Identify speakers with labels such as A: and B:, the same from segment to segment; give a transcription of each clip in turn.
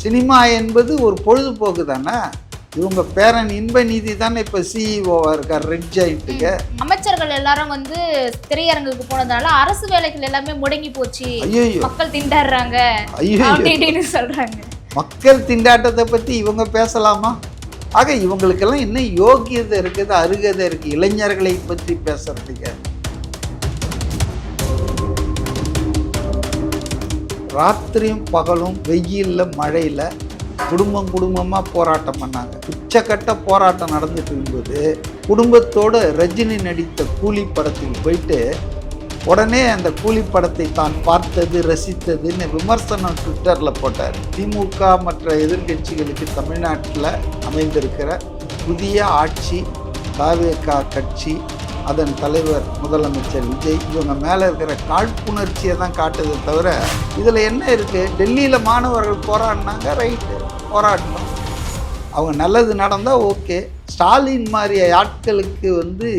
A: Cinema என்பது ஒரு பொழுதுபோக்கு தானே. இவங்க பேரன் இன்ப நீதி தானே இப்போ சிஇஓவாக இருக்கார் ரெட் ஜெயிண்ட்டுக்கு.
B: அமைச்சர்கள் எல்லாரும் வந்து திரையரங்குக்கு போனதால அரசு வேலைகள் எல்லாமே முடங்கி போச்சு, மக்கள் திண்டாடுறாங்க அப்படின்னு சொல்றாங்க.
A: மக்கள் திண்டாட்டத்தை பற்றி இவங்க பேசலாமா? ஆக இவங்களுக்கெல்லாம் இன்னும் யோகியதை இருக்குது, அருகதை இருக்குது இளைஞர்களை பற்றி பேசுறதுக்கு. ராத்திரியும் பகலும் வெயிலில் மழையில் குடும்பமாக போராட்டம் பண்ணாங்க. உச்சக்கட்ட போராட்டம் நடந்துட்டு இருக்கும்போது குடும்பத்தோடு ரஜினி நடித்த கூலி படத்துக்கு போயிட்டு உடனே அந்த கூலி படத்தை தான் பார்த்தது ரசித்ததுன்னு விமர்சனம் ட்விட்டரில் போட்டார். திமுக மற்ற எதிர்கட்சிகளுக்கு தமிழ்நாட்டில் அமைந்திருக்கிற புதிய ஆட்சி, தவேகா கட்சி, அதன் தலைவர் முதலமைச்சர் விஜய், இவங்க மேலே இருக்கிற காழ்ப்புணர்ச்சியை தான் காட்டுதை தவிர இதில் என்ன இருக்குது? டெல்லியில் மாணவர்கள் போராடினாங்க, ரைட்டு, போராட்டணும், அவங்க நல்லது நடந்தால் ஓகே. ஸ்டாலின் மாதிரி ஆட்களுக்கு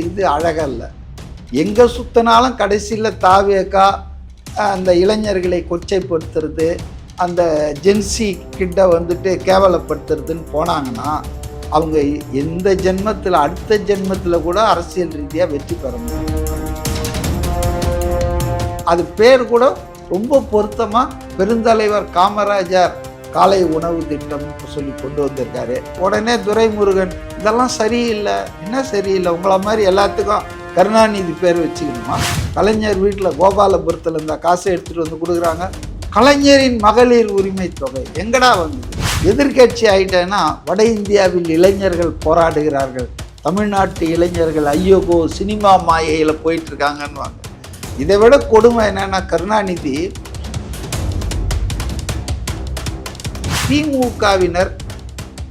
A: இது அழகல்ல. எங்கே சுற்றினாலும் கடைசியில் தாவேக்கா அந்த இளைஞர்களை கொச்சைப்படுத்துறது, அந்த ஜென்சி கிட்ட கேவலப்படுத்துறதுன்னு போனாங்கன்னா அவங்க எந்த ஜென்மத்தில் அடுத்த ஜென்மத்தில் கூட அரசியல் ரீதியாக வெற்றி பெற முடியும். அது பேர் கூட ரொம்ப பொருத்தமாக பெருந்தலைவர் காமராஜர் காலை உணவு திட்டம் சொல்லி கொண்டு வந்திருக்காரு. உடனே துரைமுருகன் இதெல்லாம் சரியில்லை. என்ன சரியில்லை? உங்களை மாதிரி எல்லாத்துக்கும் கருணாநிதி பேர் வச்சுக்கணுமா? கலைஞர் வீட்டில் கோபாலபுரத்தில் இருந்த காசை எடுத்துகிட்டு வந்து கொடுக்குறாங்க. கலைஞரின் மகளிர் உரிமை தொகை எங்கடா வந்தது? எதிர்கட்சி ஆகிட்டேன்னா வட இந்தியாவில் இளைஞர்கள் போராடுகிறார்கள், தமிழ்நாட்டு இளைஞர்கள் ஐயோகோ சினிமா மாயையில் போயிட்டுருக்காங்கன்னு வாங்க. இதை விட கொடுமை என்னன்னா, கருணாநிதி திமுகவினர்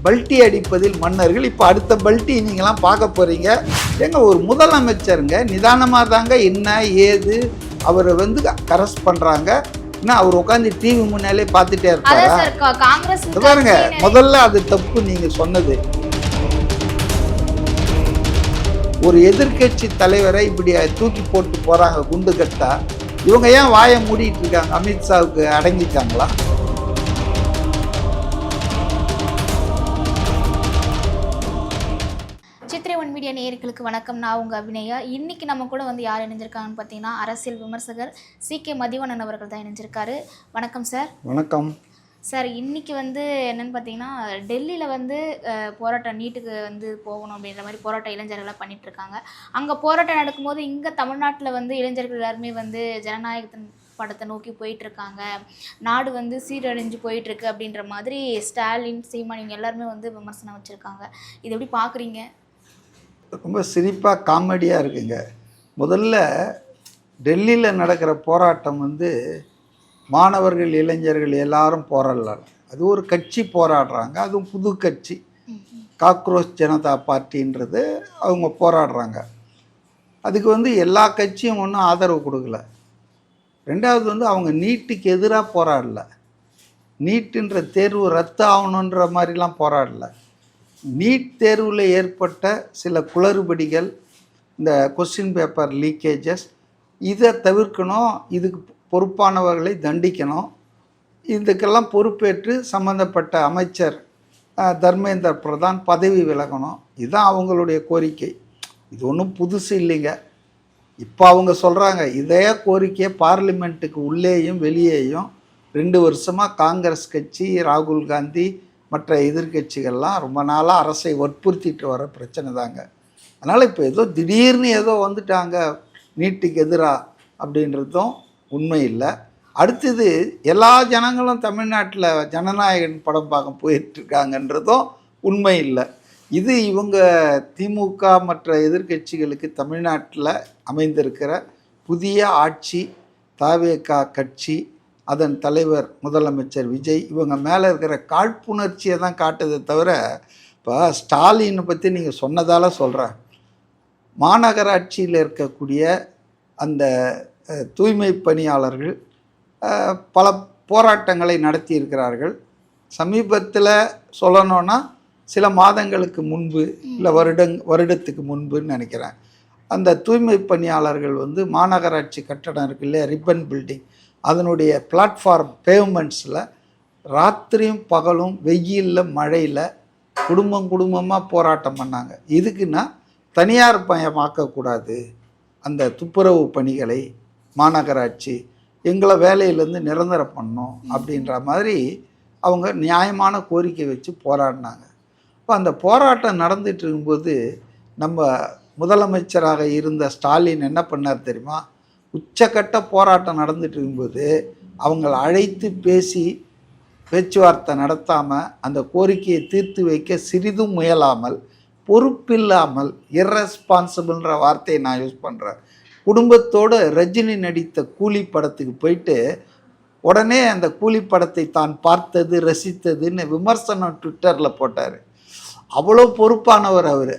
A: பல்ட்டி அடிப்பதில் மன்னர்கள், இப்போ அடுத்த பல்ட்டி நீங்களாம் பார்க்க போகிறீங்க. எங்க ஒரு முதலமைச்சருங்க நிதானமாக தாங்க என்ன ஏது அவரை கரெஸ்ட் பண்ணுறாங்க. அவர் உட்காந்து டிவி முன்னாலே பார்த்துட்டே இருப்பாரு. பாருங்க, முதல்ல அது தப்பு நீங்க சொன்னது. ஒரு எதிர்கட்சி தலைவரை இப்படி தூக்கி போட்டு போறாங்க குண்டு கட்டா. இவங்க ஏன் வாயை மூடிட்டு இருக்காங்க? அமித்ஷாவுக்கு அடங்கிட்டாங்களா?
B: சித்திரை ஒன் மீடியா நேயர்களுக்கு வணக்கம். நான் உங்கள் அபிநயா. இன்றைக்கி நம்ம கூட யார் இணைஞ்சிருக்காங்கன்னு பார்த்தீங்கன்னா அரசியல் விமர்சகர் சி.கே. மதிவண்ணன் அவர்கள் தான் இணைஞ்சிருக்காரு. வணக்கம் சார்.
A: வணக்கம்
B: சார். இன்றைக்கி என்னென்னு பார்த்தீங்கன்னா டெல்லியில் போராட்டம் நீட்டுக்கு போகணும் அப்படின்ற மாதிரி போராட்டம் இளைஞர்கள்லாம் பண்ணிகிட்ருக்காங்க. அங்கே போராட்டம் நடக்கும்போது இங்கே தமிழ்நாட்டில் இளைஞர்கள் எல்லாருமே ஜனநாயகத்தின் படத்தை நோக்கி போயிட்டுருக்காங்க, நாடு சீரழிஞ்சு போயிட்டுருக்கு அப்படின்ற மாதிரி ஸ்டாலின், சீமான் இவங்க எல்லாருமே விமர்சனம் வச்சுருக்காங்க. இது எப்படி பார்க்குறீங்க?
A: ரொம்ப சிரிப்பாக காமெடியாக இருக்குங்க. முதல்ல டெல்லியில் நடக்கிற போராட்டம் மாணவர்கள் இளைஞர்கள் எல்லாரும் போராடல. அது ஒரு கட்சி போராடுறாங்க, அதுவும் புது கட்சி, காக்ரோச் ஜனதா பார்ட்டின்றது அவங்க போராடுறாங்க. அதுக்கு எல்லா கட்சியும் ஒன்றும் ஆதரவு கொடுக்கல. ரெண்டாவது அவங்க நீட்டுக்கு எதிராக போராடல, நீட்டுன்ற தேர்வு ரத்து ஆகணுன்ற மாதிரிலாம் போராடல. நீட் தேர்வில் ஏற்பட்ட சில குளறுபடிகள், இந்த கொஸ்டின் பேப்பர் லீக்கேஜஸ், இதை தவிர்க்கணும், இதுக்கு பொறுப்பானவர்களை தண்டிக்கணும், இதுக்கெல்லாம் பொறுப்பேற்று சம்மந்தப்பட்ட அமைச்சர் தர்மேந்திர பிரதான் பதவி விலகணும். இதுதான் அவங்களுடைய கோரிக்கை. இது ஒன்றும் புதுசு இல்லைங்க. இப்போ அவங்க சொல்கிறாங்க இதே கோரிக்கையை பார்லிமெண்ட்டுக்கு உள்ளேயும் வெளியேயும் 2 வருஷமாக காங்கிரஸ் கட்சி, ராகுல் காந்தி மற்ற எதிர்கட்சிகள்லாம் ரொம்ப நாளாக அரசை வற்புறுத்திட்டு வர பிரச்சனை தாங்க. அதனால் இப்போ ஏதோ திடீர்னு ஏதோ வந்துட்டாங்க நீட்டுக்கு எதிராக அப்படின்றதும் உண்மை இல்லை. அடுத்தது எல்லா ஜனங்களும் தமிழ்நாட்டில் ஜனநாயகன் படம் பார்க்க போயிட்டுருக்காங்கன்றதும் உண்மை இல்லை. இது இவங்க திமுக மற்ற எதிர்கட்சிகளுக்கு தமிழ்நாட்டில் அமைந்திருக்கிற புதிய ஆட்சி, தவேகா கட்சி, அதன் தலைவர் முதலமைச்சர் விஜய், இவங்க மேலே இருக்கிற காழ்ப்புணர்ச்சியை தான் காட்டுதை தவிர இப்போ ஸ்டாலினை பற்றி நீங்கள் சொன்னதால் சொல்கிறேன். மாநகராட்சியில் இருக்கக்கூடிய அந்த தூய்மை பணியாளர்கள் பல போராட்டங்களை நடத்தி இருக்கிறார்கள். சமீபத்தில் சொல்லணுன்னா சில மாதங்களுக்கு முன்பு இல்லை வருடத்துக்கு முன்புன்னு நினைக்கிறேன், அந்த தூய்மை பணியாளர்கள் மாநகராட்சி கட்டடம் இருக்கு இல்லையா, ரிப்பன் பில்டிங், அதனுடைய பிளாட்ஃபார்ம் பேவ்மெண்ட்ஸில் ராத்திரியும் பகலும் வெயிலில் மழையில் குடும்பமாக போராட்டம் பண்ணாங்க. இதுக்குன்னா தனியார் மயமாக்கக்கூடாது அந்த துப்புரவு பணிகளை, மாநகராட்சி எங்களை வேலையிலேருந்து நிரந்தரம் பண்ணணும் அப்படின்ற மாதிரி அவங்க நியாயமான கோரிக்கை வச்சு போராடினாங்க. இப்போ அந்த போராட்டம் நடந்துட்டு இருக்கும்போது நம்ம முதலமைச்சராக இருந்த ஸ்டாலின் என்ன பண்ணார் தெரியுமா? உச்சக்கட்ட போராட்டம் நடந்துட்டு இருக்கும்போது அவங்களை அழைத்து பேசி பேச்சுவார்த்தை நடத்தாமல் அந்த கோரிக்கையை தீர்த்து வைக்க சிறிதும் முயலாமல், பொறுப்பில்லாமல், இர்ரெஸ்பான்சிபிள்ன்ற வார்த்தையை நான் யூஸ் பண்ணுறேன், குடும்பத்தோடு ரஜினி நடித்த கூலி படத்துக்கு போயிட்டு உடனே அந்த கூலி படத்தை தான் பார்த்தது ரசித்ததுன்னு விமர்சனம் ட்விட்டரில் போட்டார். அவ்வளோ பொறுப்பானவர் அவர்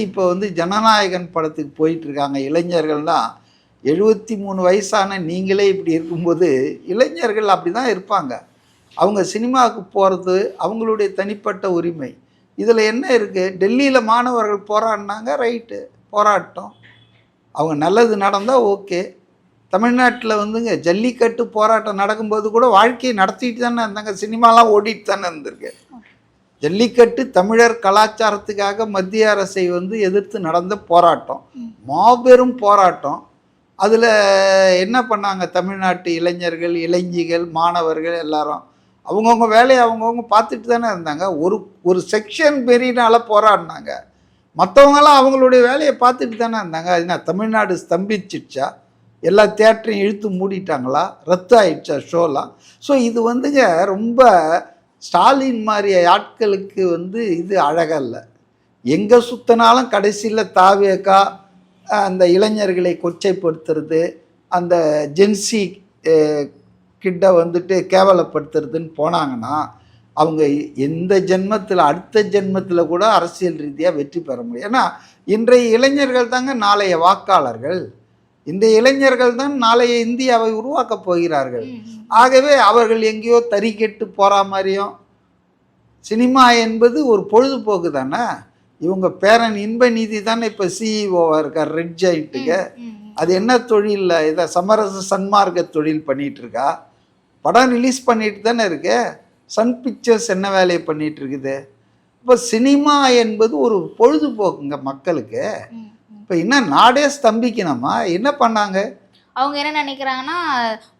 A: இப்போ ஜனநாயகன் படத்துக்கு போயிட்டுருக்காங்க. இளைஞர்கள்லாம் 73 வயசான நீங்களே இப்படி இருக்கும்போது இளைஞர்கள் அப்படி தான் இருப்பாங்க. அவங்க சினிமாவுக்கு போகிறது அவங்களுடைய தனிப்பட்ட உரிமை. இதில் என்ன இருக்குது? டெல்லியில் மாணவர்கள் போராடினாங்க, ரைட்டு, போராட்டம், அவங்க நல்லது நடந்தால் ஓகே. தமிழ்நாட்டில் ஜல்லிக்கட்டு போராட்டம் நடக்கும்போது கூட வாழ்க்கையை நடத்திட்டு தானே இருந்தாங்க, சினிமாலாம் ஓடிட்டு தானே இருந்திருக்கு. ஜல்லிக்கட்டு தமிழர் கலாச்சாரத்துக்காக மத்திய அரசை எதிர்த்து நடந்த போராட்டம், மாபெரும் போராட்டம். அதில் என்ன பண்ணாங்க? தமிழ்நாட்டு இளைஞர்கள், இளைஞிகள், மாணவர்கள் எல்லாரும் அவங்கவுங்க வேலையை அவங்கவுங்க பார்த்துட்டு தானே இருந்தாங்க. ஒரு செக்ஷன் பெரியனால போராடினாங்க, மற்றவங்களாம் அவங்களுடைய வேலையை பார்த்துட்டு தானே இருந்தாங்க. அதுனா தமிழ்நாடு ஸ்தம்பிச்சிடுச்சா? எல்லா தியேட்டரையும் இழுத்து மூடிட்டாங்களா? ரத்து ஆயிடுச்சா ஷோலாம்? ஸோ இது ரொம்ப ஸ்டாலின் மாதிரி ஆட்களுக்கு இது அழகல்ல. எங்கே சுற்றினாலும் கடைசியில் தாவேக்கா அந்த இளைஞர்களை கொச்சைப்படுத்துறது, அந்த ஜென்சி கிட்ட கேவலப்படுத்துறதுன்னு போனாங்கன்னா அவங்க எந்த ஜென்மத்தில், அடுத்த ஜென்மத்தில் கூட அரசியல் ரீதியாக வெற்றி பெற முடியும். ஏன்னா இன்றைய இளைஞர்கள் தாங்க நாளைய வாக்காளர்கள். இந்த இளைஞர்கள் தான் நாளைய இந்தியாவை உருவாக்கப் போகிறார்கள். ஆகவே அவர்கள் எங்கேயோ தறிக்கெட்டு போகிற மாதிரியும், சினிமா என்பது ஒரு பொழுதுபோக்கு தானே. இவங்க பேரன் இன்ப நீதி தானே இப்போ சிஇஓவாக இருக்கார் ரெட் ஜெயிண்ட்டுக்கு. அது என்ன தொழிலில் இதை சமரச சன்மார்க்க தொழில் பண்ணிகிட்டு இருக்கா? படம் ரிலீஸ் பண்ணிட்டு தானே இருக்கு. சன் பிக்சர்ஸ் என்ன வேலையை பண்ணிகிட்டு இருக்குது? இப்போ சினிமா என்பது ஒரு பொழுதுபோக்குங்க மக்களுக்கு. இப்போ என்ன நாடே ஸ்தம்பிக்கணுமா? என்ன பண்ணாங்க
B: அவங்க? என்ன நினைக்கிறாங்கன்னா,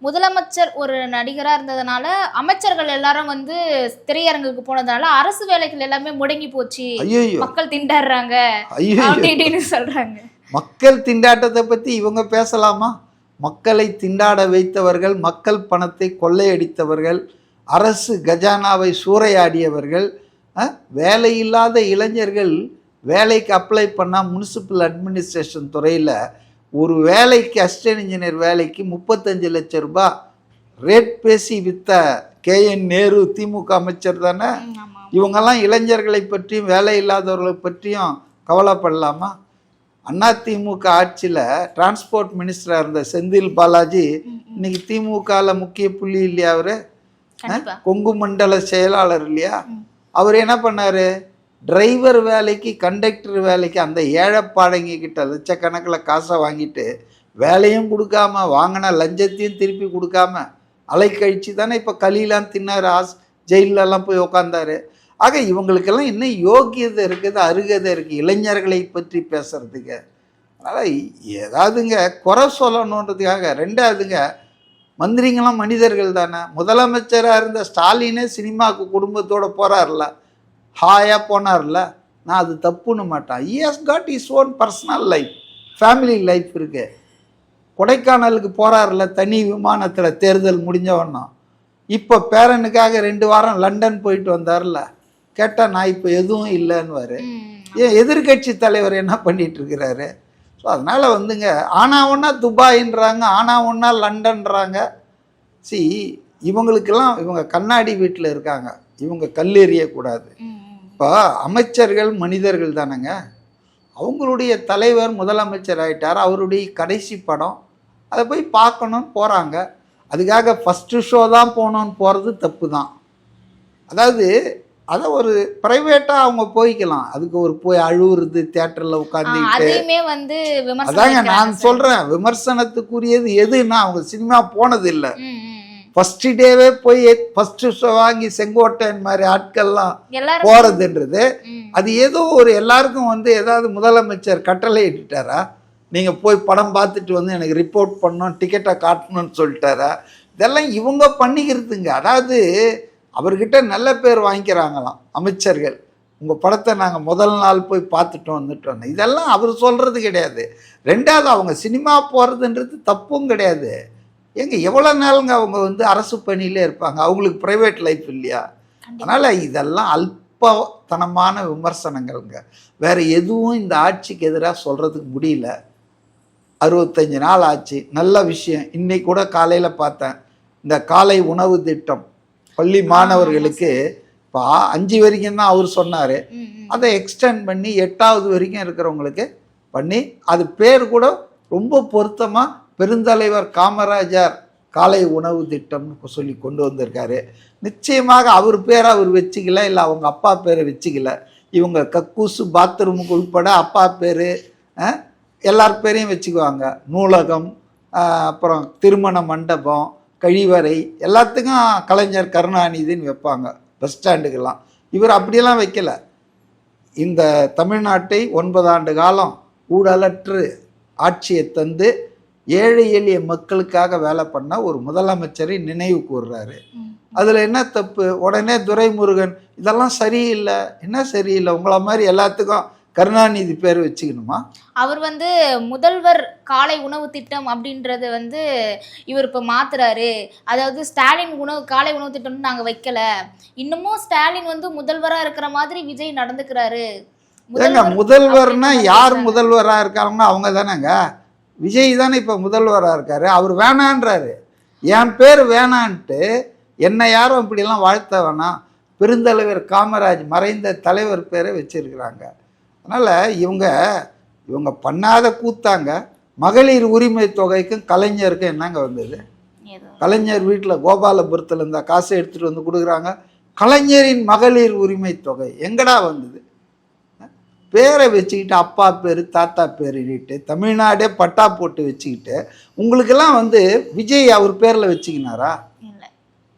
B: முதலமைச்சர் ஒரு நடிகராக இருந்ததுனால அமைச்சர்கள் எல்லாரும் திரையரங்குக்கு போனதுனால அரசு வேலைகள் எல்லாமே முடங்கி போச்சு, மக்கள் திண்டாடுறாங்க அப்படின்னு சொல்றாங்க.
A: மக்கள் திண்டாட்டத்தை பற்றி இவங்க பேசலாமா? மக்களை திண்டாட வைத்தவர்கள், மக்கள் பணத்தை கொள்ளையடித்தவர்கள், அரசு கஜானாவை சூறையாடியவர்கள், வேலையில்லாத இளைஞர்கள் வேலைக்கு அப்ளை பண்ணால் முனிசிபல் அட்மினிஸ்ட்ரேஷன் துறையில் ஒரு வேலைக்கு அசிஸ்டன்ட் இன்ஜினியர் வேலைக்கு 35 லட்சம் ரூபாய் ரேட் பேசி வித்த KN நேரு திமுக அமைச்சர் தானே. இவங்கெல்லாம் இளைஞர்களை பற்றியும் வேலை இல்லாதவர்களை பற்றியும் கவலைப்படலாமா? அதிமுக ஆட்சியில் டிரான்ஸ்போர்ட் மினிஸ்டராக இருந்த செந்தில் பாலாஜி இன்னைக்கு திமுகவில் முக்கிய புள்ளி இல்லையா? அவர் கொங்கு மண்டல செயலாளர் இல்லையா? அவர் என்ன பண்ணார்? டிரைவர் வேலைக்கு, கண்டக்டர் வேலைக்கு அந்த ஏழைப்பாடைங்க கிட்ட லட்சக்கணக்கில் காசை வாங்கிட்டு வேலையும் கொடுக்காம, வாங்கின லஞ்சத்தையும் திருப்பி கொடுக்காம அலைக்கழிச்சு தானே இப்போ களியெலாம் தின்னார், ஜெயிலெலாம் போய் உக்காந்தாரு. ஆக இவங்களுக்கெல்லாம் இன்னும் யோக்கியதை இருக்குது, அருகதை இருக்குது இளைஞர்களை பற்றி பேசுறதுக்கு. அதனால் ஏதாவதுங்க குறை சொல்லணுன்றதுக்காக. ரெண்டாவதுங்க, மந்திரிங்களாம் மனிதர்கள் தானே. முதலமைச்சராக இருந்த ஸ்டாலினே சினிமாவுக்கு குடும்பத்தோடு போகிறார்ல, ஹாயாக போனார்ல, நான் அது தப்புன்னு மாட்டேன். He has got his own personal life, family life இருக்கு. கொடைக்கானலுக்கு போகிறார்ல தனி விமானத்தில், தேர்தல் முடிஞ்சவொன்னா. இப்போ பேரனுக்காக 2 வாரம் லண்டன் போயிட்டு வந்தார்ல, கேட்டால் நான் இப்போ எதுவும் இல்லைன்னுவார். ஏன் எதிர்கட்சி தலைவர் என்ன பண்ணிட்டு இருக்கிறாரு? ஸோ அதனால் ஆனா ஒன்றா துபாயின்றாங்க, ஆனா ஒன்றா லண்டன்றாங்க. இவங்களுக்கெல்லாம் இவங்க கண்ணாடி வீட்டில் இருக்காங்க, இவங்க கல்லெறியக்கூடாது. இப்போ அமைச்சர்கள் மனிதர்கள் தானேங்க. அவங்களுடைய தலைவர் முதலமைச்சர் ஆகிட்டார், அவருடைய கடைசி படம், அதை போய் பார்க்கணுன்னு போகிறாங்க. அதுக்காக ஃபஸ்ட்டு ஷோ தான் போகணுன்னு போகிறது தப்பு தான். அதாவது அதை ஒரு ப்ரைவேட்டாக அவங்க போய்க்கலாம், அதுக்கு ஒரு போய் அழுவுறது தியேட்டரில் உட்காந்துக்கிட்டு. அதாங்க நான் சொல்கிறேன், விமர்சனத்துக்குரியது எதுன்னா அவங்க சினிமா போனது இல்லை. ஃபர்ஸ்ட் டேவே போய் ஃபர்ஸ்ட் ஷோ வாங்கி செங்கோட்டையன் மாதிரி ஆட்கள்லாம்
B: எல்லாரும்
A: போறதுன்றது அது ஏதோ ஒரு எல்லாருக்கும் வந்து ஏதாவது முதலமைச்சர் கட்டளை இட்டுட்டாரா, நீங்க போய் படம் பார்த்துட்டு வந்து எனக்கு ரிப்போர்ட் பண்ணணும், டிக்கெட்டை காட்டணும்னு சொல்லிட்டாரா? இதெல்லாம் இவங்க பண்ணிக்கிறதுங்க. அதாவது அவர்கிட்ட நல்ல பேர் வாங்கிக்கிறாங்களாம் அமைச்சர்கள். உங்கள் படத்தை நாங்கள் முதல் நாள் போய் பார்த்துட்டோம் வந்துட்டோம். இதெல்லாம் அவர் சொல்கிறது கிடையாது. ரெண்டாவது அவங்க சினிமா போகிறதுன்றது தப்பும் கிடையாது. ஏங்க எவ்வளோ நாளுங்க அவங்க வந்து அரசு பணியிலே இருப்பாங்க, அவங்களுக்கு ப்ரைவேட் லைஃப் இல்லையா? அதனால் இதெல்லாம் அல்பத்தனமான விமர்சனங்கள்ங்க. வேறு எதுவும் இந்த ஆட்சிக்கு எதிராக சொல்கிறதுக்கு முடியல. 65 நாள் ஆச்சு, நல்ல விஷயம். இன்னைக்கு கூட காலையில் பார்த்தேன், இந்த காலை உணவு திட்டம் பள்ளி மாணவர்களுக்கு இப்போ 5 வரைக்கும் தான் அவர் சொன்னார், அதை எக்ஸ்டெண்ட் பண்ணி 8வது வரைக்கும் இருக்கிறவங்களுக்கு பண்ணி, அது பேர் கூட ரொம்ப பொருத்தமாக பெருந்தலைவர் காமராஜர் காலை உணவு திட்டம்னு சொல்லி கொண்டு வந்திருக்காரு. நிச்சயமாக அவர் பேரை அவர் வச்சுக்கல, இல்லை அவங்க அப்பா பேரை வச்சுக்கல. இவங்க கக்கூசு பாத்ரூமுக்கு உட்பட அப்பா பேர் எல்லார் பேரையும் வச்சுக்குவாங்க. நூலகம், அப்புறம் திருமண மண்டபம், கழிவறை, எல்லாத்துக்கும் கலைஞர் கருணாநிதின்னு வைப்பாங்க. பஸ் ஸ்டாண்டுக்கெல்லாம் இவர் அப்படியெல்லாம் வைக்கல. இந்த தமிழ்நாட்டை 9 ஆண்டு காலம் ஊழலற்று ஆட்சியை தந்து ஏழை எளிய மக்களுக்காக வேலை பண்ண ஒரு முதலமைச்சரை நினைவு கூர்றாரு. அதில் என்ன தப்பு? உடனே துரைமுருகன் இதெல்லாம் சரியில்லை. என்ன சரியில்லை? உங்களை மாதிரி எல்லாத்துக்கும் கருணாநிதி பேர் வச்சுக்கணுமா?
B: அவர் வந்து முதல்வர் காலை உணவு திட்டம் அப்படின்றது வந்து இவர் இப்போ மாத்துறாரு. அதாவது ஸ்டாலின் காலை உணவு திட்டம்னு நாங்கள் வைக்கல, இன்னமும் ஸ்டாலின் வந்து முதல்வராக இருக்கிற மாதிரி விஜய் நடந்துக்கிறாரு.
A: முதல்வர்னா யார் முதல்வராக இருக்காங்கன்னா அவங்க தானேங்க. விஜய் தானே இப்போ முதல்வராக இருக்காரு. அவர் வேணான்றாரு. என் பேர் வேணான்ட்டு என்னை யாரும் இப்படிலாம் வாழ்த்த வேணாம், பெருந்தலைவர் காமராஜ் மறைந்த தலைவர் பேரை வச்சிருக்கிறாங்க. அதனால் இவங்க பண்ணாத கூத்தாங்க. மகளிர் உரிமை தொகைக்கும் கலைஞருக்கும் என்னங்க வந்தது? கலைஞர் வீட்டில் கோபாலபுரத்தில் இருந்த காசை எடுத்துகிட்டு வந்து கொடுக்குறாங்க. கலைஞரின் மகளிர் உரிமை தொகை எங்கடா வந்தது? பேரை வச்சுக்கிட்டு அப்பா பேர் தாத்தா பேரிட்டு தமிழ்நாடே பட்டா போட்டு வச்சுக்கிட்டு, உங்களுக்கெல்லாம் வந்து விஜய் அவர் பேரில் வச்சுக்கினாரா?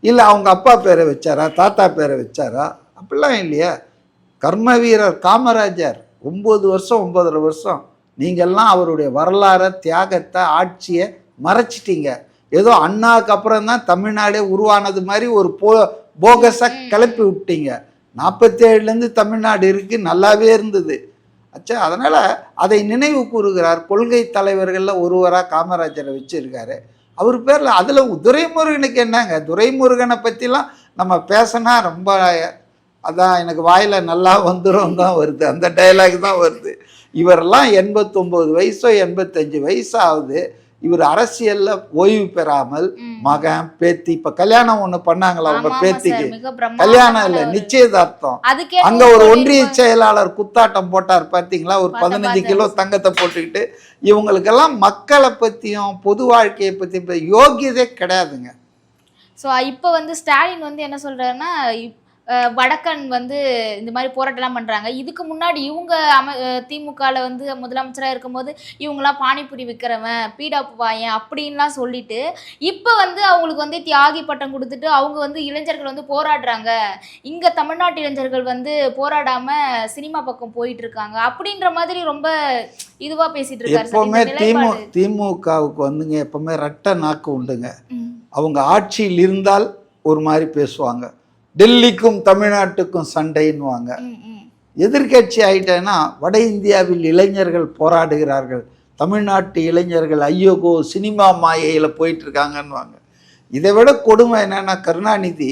A: இல்லை அவங்க அப்பா பேரை வச்சாரா, தாத்தா பேரை வச்சாரா? அப்படிலாம் இல்லையா. கர்ம வீரர் காமராஜர் 9 வருஷம் 9.5 வருஷம் நீங்கள்லாம் அவருடைய வரலாறை, தியாகத்தை, ஆட்சியை மறைச்சிட்டீங்க. ஏதோ அண்ணாவுக்கு அப்புறம் தான் தமிழ்நாடே உருவானது மாதிரி ஒரு போகஸை கிளப்பி விட்டீங்க. 47லேருந்து தமிழ்நாடு இருக்குது, நல்லாவே இருந்தது. ஆச்சா, அதனால் அதை நினைவு கூறுகிறார். கொள்கை தலைவர்களில் ஒருவராக காமராஜரை வச்சுருக்காரு. அவர் பேரில் அதில் துரைமுருகனுக்கு என்னங்க? துரைமுருகனை பற்றிலாம் நம்ம பேசினா ரொம்ப அதான் எனக்கு வாயில் நல்லா வந்துடும் தான் வருது, அந்த டைலாக் தான் வருது. இவரெல்லாம் 89 வயசோ 85 வயசாகுது. இவர் அரசியல்ல ஓய்வு பெறாமல் மகன் பேத்தி, இப்ப கல்யாணம் ஒண்ணு பண்ணாங்களா அவங்க பேத்திக்கு? கல்யாணம் இல்ல, நிச்சயதார்த்தம். அங்க ஒரு ஒன்றிய செயலாளர் குத்தாட்டம் போட்டார் பார்த்தீங்களா? ஒரு 15 கிலோ தங்கத்தை போட்டுக்கிட்டு. இவங்களுக்கெல்லாம் மக்களை பத்தியும் பொது வாழ்க்கையை பத்தி யோகியதே கிடையாதுங்க.
B: ஸோ இப்போ வந்து ஸ்டாலின் வந்து என்ன சொல்றாருன்னா, வடக்கன் வந்து இந்த மாதிரி போராட்டம்லாம் பண்ணுறாங்க. இதுக்கு முன்னாடி இவங்க திமுகவில் வந்து முதலமைச்சராக இருக்கும்போது இவங்களாம் பானிபூரி விற்கிறவன், பீடாப்பு வாயன் அப்படின்லாம் சொல்லிட்டு இப்போ வந்து அவங்களுக்கு வந்து தியாகி பட்டம் கொடுத்துட்டு அவங்க வந்து இளைஞர்கள் வந்து போராடுறாங்க. இங்கே தமிழ்நாட்டு இளைஞர்கள் வந்து போராடாமல் சினிமா பக்கம் போயிட்டு இருக்காங்க அப்படின்ற மாதிரி ரொம்ப இதுவாக பேசிட்டு இருக்காரு.
A: எப்பவுமே திமுகவுக்கு வந்துங்க எப்பவுமே ரெட்டை நாக்கு உண்டுங்க. அவங்க ஆட்சியில் இருந்தால் ஒரு மாதிரி பேசுவாங்க, டெல்லிக்கும் தமிழ்நாட்டுக்கும் சண்டைன்னுவாங்க. எதிர்கட்சி ஆயிட்டேன்னா வட இந்தியாவில் இளைஞர்கள் போராடுகிறார்கள், தமிழ்நாட்டு இளைஞர்கள் ஐயோகோ சினிமா மாயையில் போயிட்டு இருக்காங்கன்னுவாங்க. இதை விட கொடுமை என்னன்னா, கருணாநிதி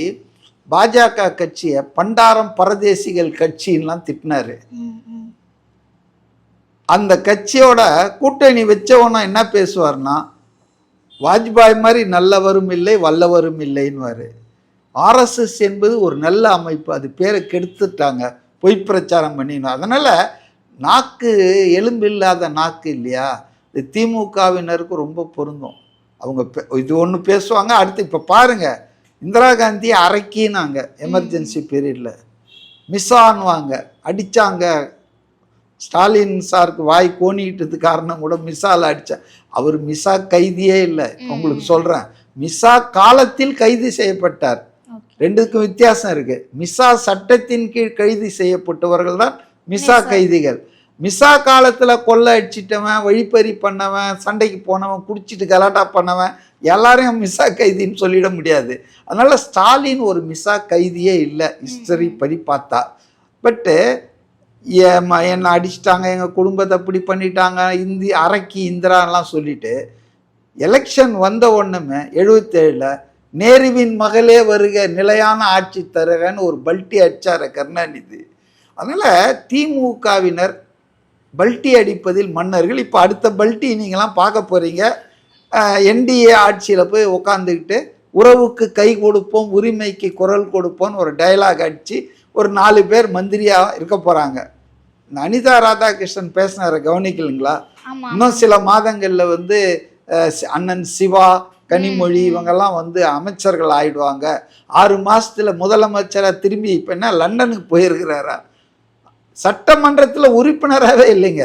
A: பாஜக கட்சியை பண்டாரம் பரதேசிகள் கட்சின்லாம் திட்டினாரு. அந்த கட்சியோட கூட்டணி வச்சவனா என்ன பேசுவார்னா, வாஜ்பாய் மாதிரி நல்லவரும் இல்லை வல்லவரும் இல்லைன்னுவாரு. ஆர்எஸ்எஸ் என்பது ஒரு நல்ல அமைப்பு, அது பேரை கெடுத்துட்டாங்க, பொய் பிரச்சாரம் பண்ணிடணும். அதனால் நாக்கு எலும்பு இல்லாத நாக்கு இல்லையா, இது திமுகவினருக்கு ரொம்ப பொருந்தும். அவங்க இது ஒன்று பேசுவாங்க, அடுத்து இப்போ பாருங்கள் இந்திரா காந்தி அரைக்கினாங்க எமர்ஜென்சி பீரியடில், மிஸ்ஸான்வாங்க, அடித்தாங்க. ஸ்டாலின் சாருக்கு வாய் கோணிக்கிட்டது காரணம் கூட மிஸ்ஸால் அடித்தா. அவர் மிஸ்ஸா கைதியே இல்லை. உங்களுக்கு சொல்கிறேன், மிசா காலத்தில் கைது செய்யப்பட்டார். ரெண்டுக்கும் வித்தியாசம் இருக்கு. மிசா சட்டத்தின் கீழ் கைது செய்யப்பட்டவர்கள் தான் மிசா கைதிகள். மிசா காலத்துல கொள்ளை அடிச்சிட்டவன், வழிப்பறி பண்ணவன், சண்டைக்கு போனவன், குடிச்சிட்டு கலாட்டா பண்ணவன் எல்லாரையும் மிசா கைதின்னு சொல்லிட முடியாது. அதனால ஸ்டாலின் ஒரு மிசா கைதியே இல்லை ஹிஸ்டரி படி பார்த்தா. பட்டு என்னை அடிச்சிட்டாங்க, எங்கள் குடும்பத்தை அப்படி பண்ணிட்டாங்க, அரக்கி இந்திராலாம் சொல்லிட்டு எலெக்ஷன் வந்த ஒன்றுமே 77ல் நேருவின் மகளே வருக நிலையான ஆட்சி தருகன்னு ஒரு பல்ட்டி அடிச்சார கருணாநிதி. அதனால் திமுகவினர் பல்ட்டி அடிப்பதில் மன்னர்கள். இப்போ அடுத்த பல்ட்டி நீங்களாம் பார்க்க போகிறீங்க. என்டிஏ ஆட்சியில் போய் உட்காந்துக்கிட்டு உறவுக்கு கை கொடுப்போம், உரிமைக்கு குரல் கொடுப்போம்னு ஒரு டயலாக் அடித்து ஒரு 4 பேர் மந்திரியாக இருக்க போகிறாங்க. இந்த அனிதா ராதாகிருஷ்ணன் பேசினார கவனிக்கலுங்களா? இன்னும் சில மாதங்களில் வந்து அண்ணன் சிவா, கனிமொழி இவங்கெல்லாம் வந்து அமைச்சர்கள் ஆயிடுவாங்க. 6 மாசத்துல முதலமைச்சராக திரும்பி இப்போ என்ன லண்டனுக்கு போயிருக்கிறாரா? சட்டமன்றத்தில் உறுப்பினராகவே இல்லைங்க.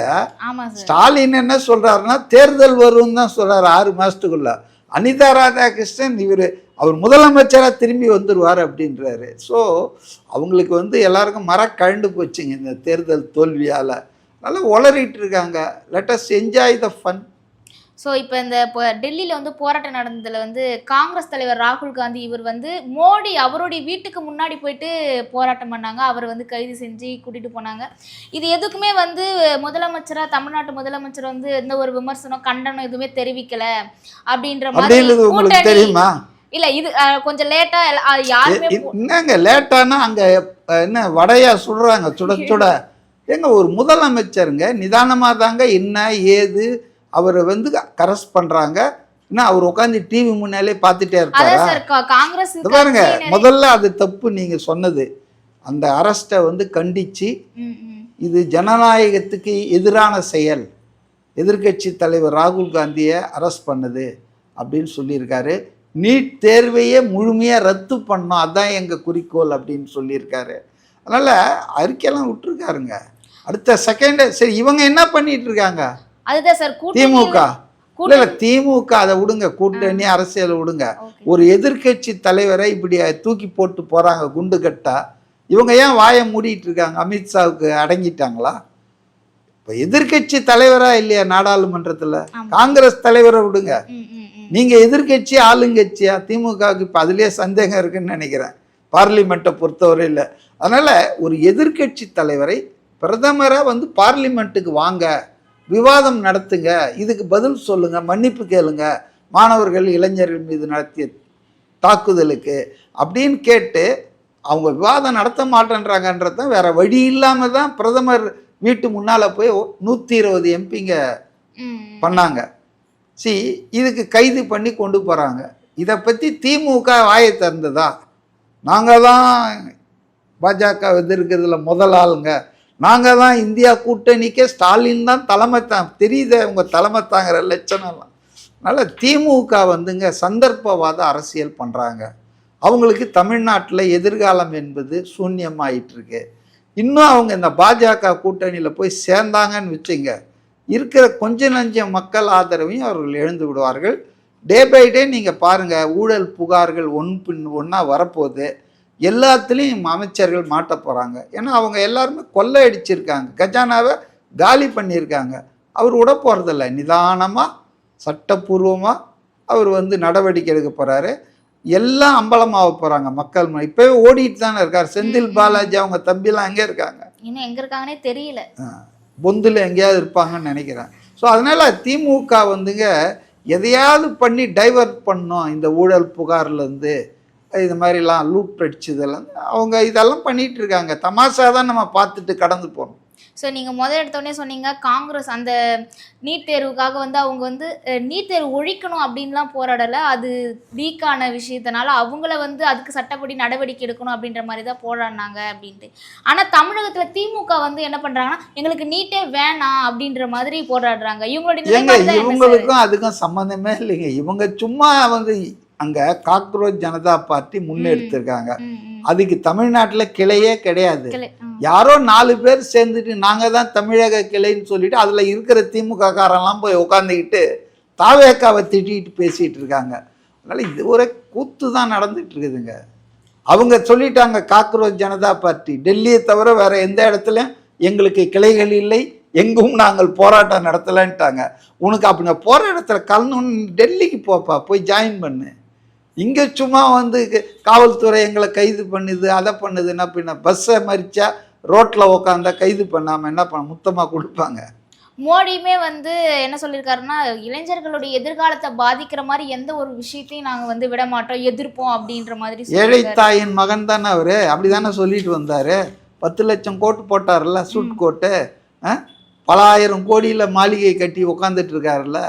A: ஸ்டாலின் என்ன சொல்றாருன்னா தேர்தல் வரும்னு தான் சொல்றாரு 6 மாசத்துக்குள்ள. அனிதா ராதாகிருஷ்ணன் அவர் முதலமைச்சராக திரும்பி வந்துடுவார் அப்படின்றாரு. ஸோ அவங்களுக்கு வந்து எல்லாருக்கும் கழண்டு போச்சுங்க இந்த தேர்தல் தோல்வியால். நல்லா உளறிட்டு இருக்காங்க. Let us enjoy the fun.
B: So இப்போ டெல்லியில் வந்து போராட்டம் நடந்ததில் வந்து காங்கிரஸ் தலைவர் ராகுல் காந்தி இவர் வந்து மோடி அவருடைய வீட்டுக்கு முன்னாடி போயிட்டு போராட்டம் பண்ணாங்க. அவர் வந்து கைது செஞ்சு கூட்டிகிட்டு போனாங்க. இது எதுக்குமே வந்து முதலமைச்சராக தமிழ்நாட்டு முதலமைச்சர் வந்து எந்த ஒரு விமர்சனம் கண்டனம் எதுவுமே தெரிவிக்கல அப்படின்ற மாதிரி
A: தெரியுமா?
B: இல்லை, இது கொஞ்சம் லேட்டாக யாருமே
A: என்னங்க லேட்டானா அங்கே என்ன வடையா சுடுறாங்க சுட சுட. ஏங்க ஒரு முதலமைச்சருங்க நிதானமாக தாங்க என்ன ஏது அவரை வந்து கரெஸ்ட் பண்றாங்க. அவர் உட்காந்து டிவி முன்னாலே பார்த்துட்டே இருப்பாரு. பாருங்க, முதல்ல அது தப்பு நீங்க சொன்னது. அந்த அரெஸ்ட்டை வந்து கண்டிச்சு இது ஜனநாயகத்துக்கு எதிரான செயல், எதிர்கட்சி தலைவர் ராகுல் காந்தியை அரெஸ்ட் பண்ணுது அப்படின்னு சொல்லியிருக்காரு. நீட் தேர்வையே முழுமையாக ரத்து பண்ணோம், அதுதான் எங்கள் குறிக்கோள் அப்படின்னு சொல்லியிருக்காரு. அதனால் அறிக்கையெல்லாம் விட்டுருக்காருங்க. அடுத்த செகண்ட் சரி இவங்க என்ன பண்ணிட்டு இருக்காங்க?
B: அதுதான் சார்
A: திமுக இல்ல திமுக அதை விடுங்க, கூட்டணி அரசியல் விடுங்க. ஒரு எதிர்கட்சி தலைவரை இப்படி தூக்கி போட்டு போறாங்க குண்டு கட்டா. இவங்க ஏன் வாயை மூடிட்டு இருக்காங்க? அமித்ஷாவுக்கு அடங்கிட்டாங்களா? இப்ப எதிர்கட்சி தலைவரா இல்லையா நாடாளுமன்றத்துல? காங்கிரஸ் தலைவரை விடுங்க, நீங்க எதிர்கட்சி ஆளுங்கட்சியா? திமுகவுக்கு இப்ப அதுலயே சந்தேகம் இருக்குன்னு நினைக்கிறேன் பார்லிமெண்ட்டை பொறுத்தவரை இல்லை. அதனால ஒரு எதிர்கட்சி தலைவரை பிரதமரா வந்து பார்லிமெண்ட்டுக்கு வாங்க, விவாதம் நடத்துங்க, இதுக்கு பதில் சொல்லுங்க, மன்னிப்பு கேளுங்க மாணவர்கள் இளைஞர்கள் மீது நடத்திய தாக்குதலுக்கு அப்படின்னு கேட்டு அவங்க விவாதம் நடத்த மாட்டேன்றாங்கன்றத வேற வழி இல்லாம தான் பிரதமர் வீட்டு முன்னால போய் 120 எம்பிங்க பண்ணாங்க. இதுக்கு கைது பண்ணி கொண்டு போறாங்க. இதை பத்தி திமுக வாயை திறந்ததா? நாங்க தான் பாஜக எதிர்க்கிறதுல முதல் ஆளுங்க, நாங்கள் தான் இந்தியா கூட்டணிக்கே ஸ்டாலின் தான் தலைமை தெரியுது உங்கள் தலைமை தாங்கிற லட்சணம்லாம். அதனால் திமுக வந்துங்க சந்தர்ப்பவாத அரசியல் பண்ணுறாங்க. அவங்களுக்கு தமிழ்நாட்டில் எதிர்காலம் என்பது சூன்யமாயிட்டுருக்கு. இன்னும் அவங்க இந்த பாஜக கூட்டணியில் போய் சேர்ந்தாங்கன்னு வச்சுங்க, இருக்கிற கொஞ்ச நஞ்ச மக்கள் ஆதரவையும் அவர்கள் எழுந்து விடுவார்கள். டே பை டே நீங்கள் பாருங்கள், ஊழல் புகார்கள் ஒன்று பின் ஒன்றா வரப்போகுது. எல்லாத்துலேயும் அமைச்சர்கள் மாட்ட போகிறாங்க. ஏன்னா அவங்க எல்லாருமே கொள்ளை அடிச்சிருக்காங்க, கஜானாவை காலி பண்ணியிருக்காங்க. அவர் விட போகிறதில்ல, நிதானமாக சட்டப்பூர்வமாக அவர் வந்து நடவடிக்கை எடுக்க போகிறாரு. எல்லாம் அம்பலமாக போகிறாங்க மக்கள். இப்போவே ஓடிட்டு தானே இருக்கார். செந்தில் பாலாஜி அவங்க தம்பிலாம் எங்கே இருக்காங்க? இன்னும் எங்கே இருக்காங்கன்னே தெரியல. பொந்தில் எங்கேயாவது இருப்பாங்கன்னு நினைக்கிறேன். ஸோ அதனால் திமுக வந்துங்க எதையாவது பண்ணி டைவர்ட் பண்ணோம் இந்த ஊழல் புகார்லேருந்து, இது மாதிரிலாம் லூட் அடிச்சதெல்லாம் அவங்க இதெல்லாம் பண்ணிட்டு இருக்காங்க. தமாஷா தான் நம்ம பார்த்துட்டு கடந்து போகணும்.
B: ஸோ நீங்கள் முதல் எடுத்தோடனே சொன்னீங்க காங்கிரஸ் அந்த நீட் தேர்வுக்காக வந்து அவங்க வந்து நீட் தேர்வு ஒழிக்கணும் அப்படின்லாம் போராடலை, அது வீக்கான விஷயத்தினால அவங்கள வந்து அதுக்கு சட்டப்படி நடவடிக்கை எடுக்கணும் அப்படின்ற மாதிரி தான் போராடினாங்க அப்படின்ட்டு. ஆனால் தமிழகத்தில் திமுக வந்து என்ன பண்ணுறாங்கன்னா எங்களுக்கு நீட்டே வேணாம் அப்படின்ற மாதிரி போராடுறாங்க.
A: இவங்களுக்கும் அதுக்கும் சம்மந்தமே இல்லைங்க. இவங்க சும்மா வந்து அங்கே காக்ரோச் ஜனதா பார்ட்டி முன்னெடுத்திருக்காங்க. அதுக்கு தமிழ்நாட்டில் கிளையே கிடையாது. யாரோ 4 பேர் சேர்ந்துட்டு நாங்கள் தான் தமிழக கிளைன்னு சொல்லிட்டு அதில் இருக்கிற திமுக காரெல்லாம் போய் உட்காந்துக்கிட்டு தாவேக்காவை திட்டிகிட்டு பேசிகிட்டு இருக்காங்க. அதனால் இது ஒரு கூத்து தான் நடந்துட்டு இருக்குதுங்க. அவங்க சொல்லிட்டாங்க, காக்ரோச் ஜனதா பார்ட்டி டெல்லியை தவிர வேற எந்த இடத்துலையும் எங்களுக்கு கிளைகள் இல்லை, எங்கும் நாங்கள் போராட்டம் நடத்தலைன்ட்டாங்க. உனக்கு அப்படிங்க போகிற இடத்துல கலந்துன்னு டெல்லிக்கு போப்பா, போய் ஜாயின் பண்ணு. இங்கே சும்மா வந்து காவல்துறை எங்களை கைது பண்ணுது, அதை பண்ணுதுன்னா பின்ன பஸ்ஸை மறிச்சா ரோட்டில் உக்காந்தா கைது பண்ணாமல் என்ன பண்ண முத்தமாக கொடுப்பாங்க.
B: மோடியுமே வந்து என்ன சொல்லியிருக்காருன்னா, இளைஞர்களுடைய எதிர்காலத்தை பாதிக்கிற மாதிரி எந்த ஒரு விஷயத்தையும் நாங்கள் வந்து விட மாட்டோம், எதிர்ப்போம் அப்படின்ற மாதிரி
A: ஏழை தாயின் மகன் தானே அவர், அப்படி தானே சொல்லிட்டு வந்தார். 10 லட்சம் கோட்டு போட்டார்ல, சூட் கோட்டு, பல ஆயிரம் கோடியில் மாளிகை கட்டி உக்காந்துட்டு இருக்காருல்ல.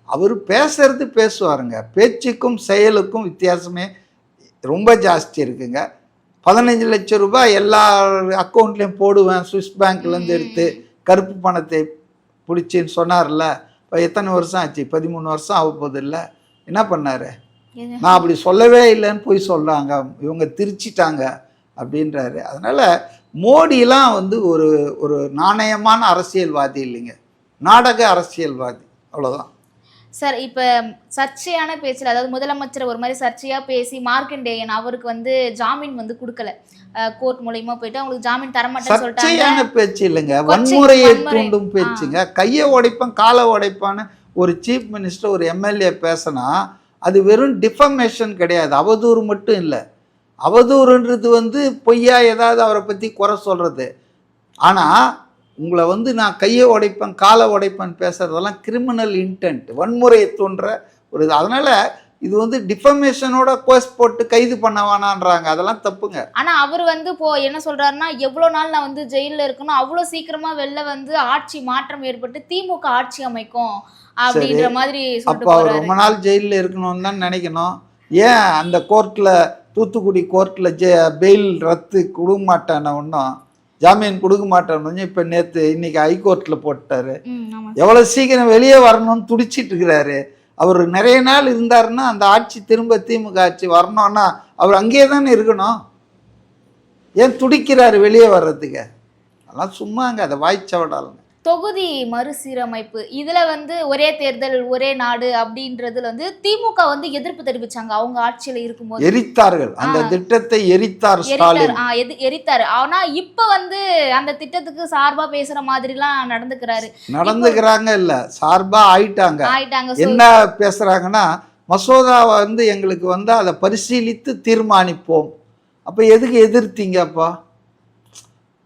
A: அவர் பேசுறது பேசுவாருங்க, பேச்சுக்கும் செயலுக்கும் வித்தியாசமே ரொம்ப ஜாஸ்தி இருக்குங்க. 15 லட்சம் ரூபாய் எல்லா அக்கௌண்ட்லேயும் போடுவேன், சுவிஸ் பேங்க்லேருந்து எடுத்து கருப்பு பணத்தை பிடிச்சின்னு சொன்னார்ல. இப்போ எத்தனை வருஷம் ஆச்சு? 13 வருஷம் ஆக போகுது இல்லை. என்ன பண்ணார்? நான் அப்படி சொல்லவே இல்லைன்னு போய் சொல்கிறாங்க, இவங்க திரிச்சிட்டாங்க அப்படின்றாரு. அதனால் மோடிலாம் வந்து ஒரு ஒரு நாணயமான அரசியல்வாதி இல்லைங்க, நாடக அரசியல்வாதி, அவ்வளோதான்.
B: சார், இப்போ சர்ச்சையான பேச்சில், அதாவது முதலமைச்சர் ஒரு மாதிரி சர்ச்சையாக பேசி மார்க்கண்டேயன் அவருக்கு வந்து ஜாமீன் வந்து கொடுக்கல, கோர்ட் மூலயமா போயிட்டு அவங்களுக்கு ஜாமீன் தரமாட்டேன்னு சொல்லிட்டாங்க.
A: சர்ச்சையான பேச்சு இல்லைங்க, வன்முறையை தூண்டும் பேச்சுங்க. கையை உடைப்பான் காலை உடைப்பான்னு ஒரு சீஃப் மினிஸ்டர் ஒரு எம்எல்ஏ பேசினா அது வெறும் டிஃபமேஷன் கிடையாது, அவதூறு மட்டும் இல்லை. அவதூறுன்றது வந்து பொய்யா ஏதாவது அவரை பற்றி குறை சொல்கிறது. ஆனால் உங்களை வந்து நான் கையை உடைப்பேன் காலை உடைப்பேன் பேசுகிறதெல்லாம் கிரிமினல் இன்டென்ட், வன்முறையை தோன்ற ஒரு இது. அதனால் இது வந்து டிஃபமேஷனோட கோஸ் போட்டு கைது பண்ண வேணான்றாங்க, அதெல்லாம் தப்புங்க.
B: ஆனால் அவர் வந்து என்ன சொல்கிறாருன்னா, எவ்வளோ நாள் நான் வந்து ஜெயிலில் இருக்கணும், அவ்வளோ சீக்கிரமாக வெளில வந்து ஆட்சி மாற்றம் ஏற்பட்டு திமுக ஆட்சி அமைக்கும் அப்படின்ற மாதிரி.
A: அப்போ அவர் ரொம்ப நாள் ஜெயிலில் இருக்கணும்னு தான் நினைக்கணும். ஏன் அந்த கோர்ட்டில், தூத்துக்குடி கோர்ட்டில் பெயில் ரத்து கொடுக்க மாட்டேன்னு ஒன்றும், ஜாமீன் கொடுக்க மாட்டேன்னு இப்போ இன்னைக்கு ஹைகோர்ட்டில் போட்டார். எவ்வளோ சீக்கிரம் வெளியே வரணும்னு துடிச்சிட்டு இருக்கிறாரு. அவர் நிறைய நாள் இருந்தாருன்னா அந்த ஆட்சி திரும்ப திமுக ஆட்சி வரணும்னா அவர் அங்கேயே தானே இருக்கணும். ஏன் துடிக்கிறாரு வெளியே வர்றதுக்கு? அதெல்லாம் சும்மாங்க, அதை வாய்ச்சவடாலுங்க.
B: தொகுதி மறுசீரமைப்பு இதில் வந்து ஒரே தேர்தல் ஒரே நாடு அப்படின்றதுல வந்து திமுக வந்து எதிர்ப்பு தெரிவிச்சாங்க அவங்க ஆட்சியில் இருக்கும்போது.
A: எரித்தார்கள் அந்த திட்டத்தை, எரித்தார் ஸ்டாலின்.
B: எரித்தாரு. ஆனா இப்ப வந்து அந்த திட்டத்துக்கு சார்பா பேசுற மாதிரிலாம்
A: நடந்துக்கிறாங்க இல்ல, சார்பா ஆயிட்டாங்க. என்ன பேசுறாங்கன்னா, மசோதாவை வந்து எங்களுக்கு வந்து அதை பரிசீலித்து தீர்மானிப்போம். அப்ப எதுக்கு எதிர்த்தீங்கப்பா?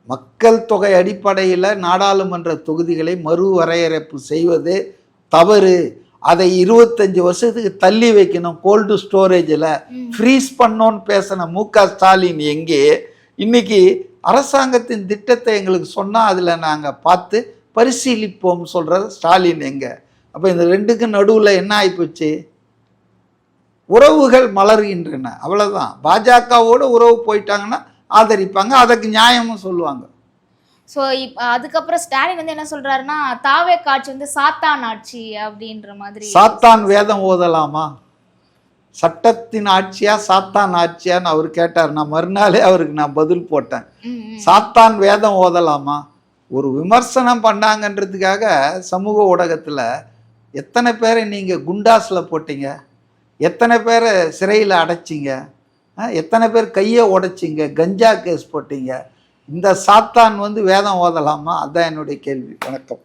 A: மக்கள் தொகை அடிப்படையில் நாடாளுமன்ற தொகுதிகளை மறுவரையறைப்பு செய்வது தவறு. அதை 25 வருஷத்துக்கு தள்ளி வைக்கணும், கோல்டு ஸ்டோரேஜில் ஃப்ரீஸ் பண்ணோன்னு பேசின முக ஸ்டாலின் எங்கே? இன்னைக்கு அரசாங்கத்தின் திட்டத்தை எங்களுக்கு சொன்னால் அதில் நாங்கள் பார்த்து பரிசீலிப்போம் சொல்கிறது ஸ்டாலின் எங்கே? அப்போ இந்த ரெண்டுக்கும் நடுவில் என்ன ஆகிப்போச்சு? உறவுகள் மலர்கின்றன, அவ்வளோதான். பாஜகவோடு உறவு போயிட்டாங்கன்னா ஆதரிப்பாங்க, அதுக்கு நியாயமும் சொல்லுவாங்க.
B: ஸோ அதுக்கப்புறம் ஸ்டாலின் வந்து என்ன சொல்றாருன்னா, தாவே காட்சி வந்து சாத்தான் ஆட்சி அப்படின்ற மாதிரி.
A: சாத்தான் வேதம் ஓதலாமா? சட்டத்தின் ஆட்சியா சாத்தான் ஆட்சியான்னு அவர் கேட்டார். நான் மறுநாளே அவருக்கு நான் பதில் போட்டேன். சாத்தான் வேதம் ஓதலாமா? ஒரு விமர்சனம் பண்ணாங்கன்றதுக்காக சமூக ஊடகத்தில் எத்தனை பேரை நீங்கள் குண்டாஸில் போட்டீங்க, எத்தனை பேரை சிறையில் அடைச்சிங்க, எத்தனை பேர் கையை உடைச்சிங்க, கஞ்சா கேஸ் போட்டீங்க. இந்த சாத்தான் வந்து வேதம் ஓதலாமா? அதுதான் என்னுடைய கேள்வி. வணக்கம்.